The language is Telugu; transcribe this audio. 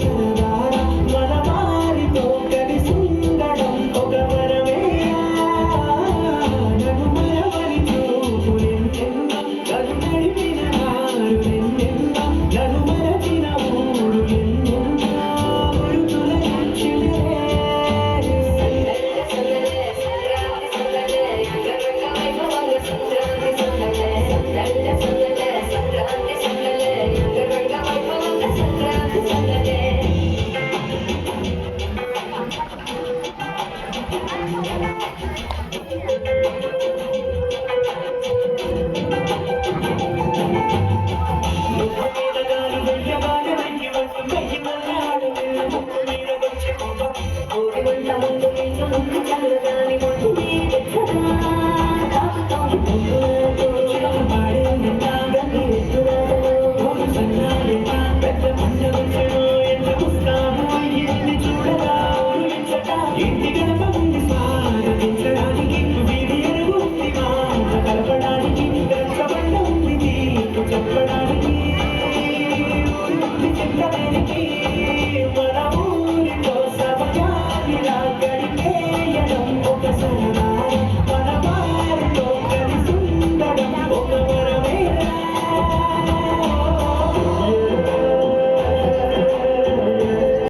సరదారా మన వారితో కలిసి ఉండడం ఒక వరమేరా నన్ను మరవని చూపులెన్నెన్నో నన్ను నడిపిన దారులెన్నెన్నో నన్ను మరచిన ఊరు ఎన్నెన్నో గుర్తుల వచ్చిలే సంక్రాంతి సందడే